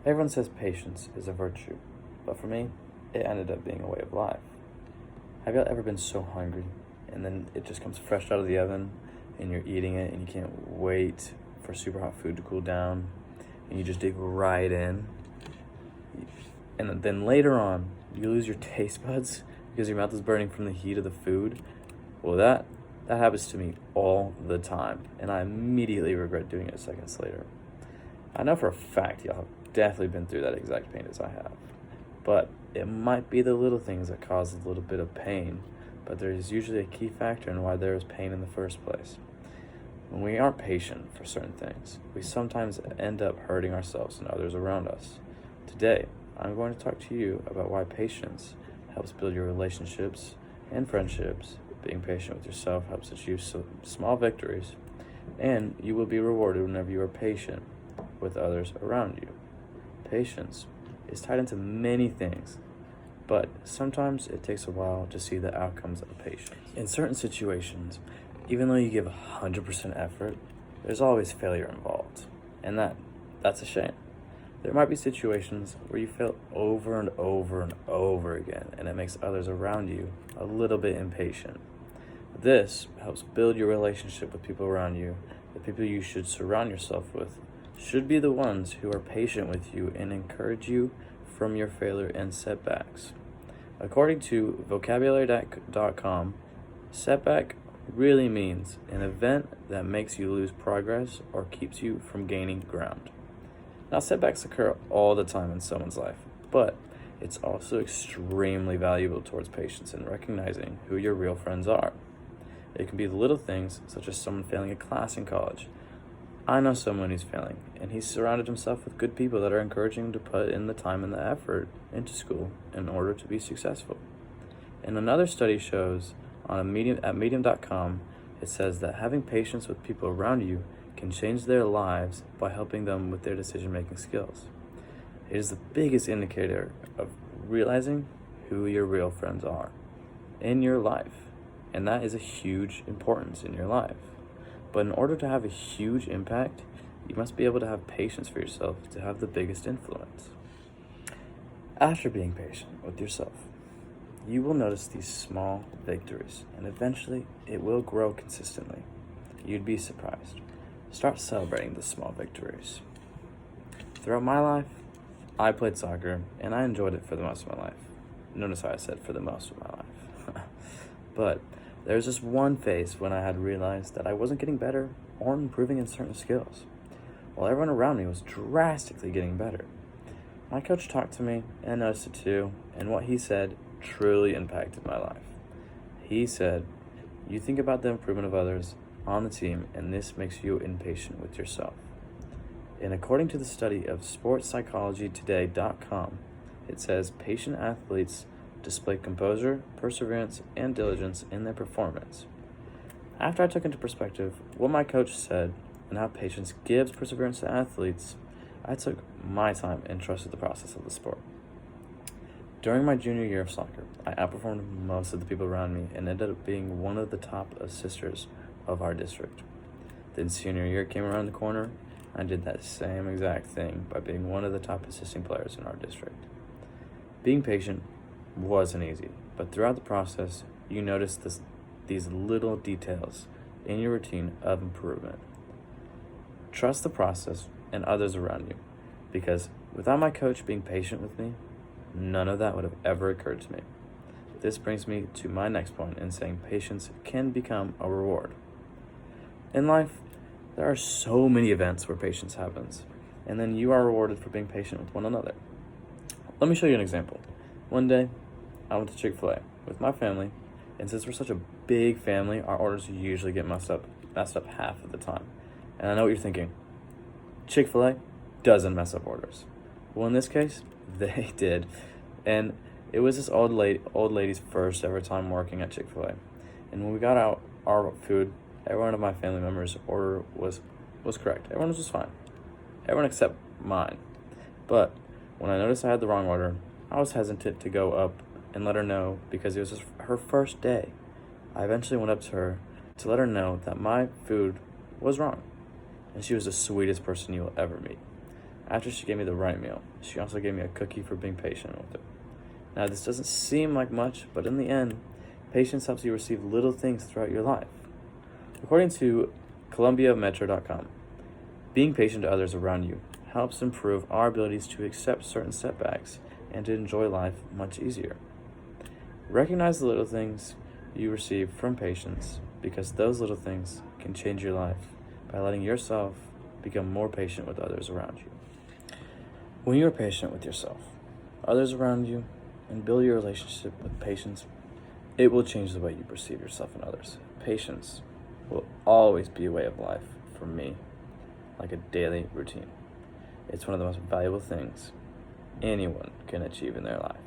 Everyone says patience is a virtue, but for me, it ended up being a way of life. Have you ever been so hungry and then it just comes fresh out of the oven and you're eating it and you can't wait for super hot food to cool down and you just dig right in? And then later on, you lose your taste buds because your mouth is burning from the heat of the food. Well, that happens to me all the time, and I immediately regret doing it seconds later. I know for a fact y'all have definitely been through that exact pain as I have, but it might be the little things that cause a little bit of pain, but there is usually a key factor in why there is pain in the first place. When we aren't patient for certain things, we sometimes end up hurting ourselves and others around us. Today, I'm going to talk to you about why patience helps build your relationships and friendships. Being patient with yourself helps achieve small victories, and you will be rewarded whenever you are patient with others around you. Patience is tied into many things, but sometimes it takes a while to see the outcomes of patience. In certain situations, even though you give 100% effort, there's always failure involved, and that's a shame. There might be situations where you fail over and over and over again, and it makes others around you a little bit impatient. This helps build your relationship with people around you. The people you should surround yourself with should be the ones who are patient with you and encourage you from your failure and setbacks. According to vocabulary.com, setback really means an event that makes you lose progress or keeps you from gaining ground. Now, setbacks occur all the time in someone's life, but it's also extremely valuable towards patience and recognizing who your real friends are. It can be the little things, such as someone failing a class in college. I know someone who's failing, and he's surrounded himself with good people that are encouraging him to put in the time and the effort into school in order to be successful. And another study shows at Medium.com, it says that having patience with people around you can change their lives by helping them with their decision-making skills. It is the biggest indicator of realizing who your real friends are in your life. And that is a huge importance in your life. But in order to have a huge impact, you must be able to have patience for yourself to have the biggest influence. After being patient with yourself, you will notice these small victories, and eventually it will grow consistently. You'd be surprised. Start celebrating the small victories. Throughout my life, I played soccer, and I enjoyed it for the most of my life. Notice how I said for the most of my life. But there was just one phase when I had realized that I wasn't getting better or improving in certain skills, while everyone around me was drastically getting better. My coach talked to me, and I noticed it too, and what he said truly impacted my life. He said, "You think about the improvement of others on the team, and this makes you impatient with yourself." And according to the study of sportspsychologytoday.com, it says patient athletes display composure, perseverance, and diligence in their performance. After I took into perspective what my coach said and how patience gives perseverance to athletes, I took my time and trusted the process of the sport. During my junior year of soccer, I outperformed most of the people around me and ended up being one of the top assisters of our district. Then senior year came around the corner, and I did that same exact thing by being one of the top assisting players in our district. Being patient wasn't easy, but throughout the process, you notice these little details in your routine of improvement. Trust the process and others around you, because without my coach being patient with me, none of that would have ever occurred to me. This brings me to my next point in saying patience can become a reward. In life, there are so many events where patience happens, and then you are rewarded for being patient with one another. Let me show you an example. One day, I went to Chick-fil-A with my family, and since we're such a big family, our orders usually get messed up half of the time. And I know what you're thinking. Chick-fil-A doesn't mess up orders. Well, in this case, they did. And it was this old lady's first ever time working at Chick-fil-A. And when we got out our food, every one of my family members' order was correct. Everyone was just fine. Everyone except mine. But when I noticed I had the wrong order, I was hesitant to go up and let her know because it was just her first day. I eventually went up to her to let her know that my food was wrong, and she was the sweetest person you will ever meet. After she gave me the right meal, she also gave me a cookie for being patient with her. Now, this doesn't seem like much, but in the end, patience helps you receive little things throughout your life. According to ColumbiaMetro.com, being patient to others around you helps improve our abilities to accept certain setbacks and to enjoy life much easier. Recognize the little things you receive from patience, because those little things can change your life by letting yourself become more patient with others around you. When you are patient with yourself, others around you, and build your relationship with patience, it will change the way you perceive yourself and others. Patience will always be a way of life for me, like a daily routine. It's one of the most valuable things anyone can achieve in their life.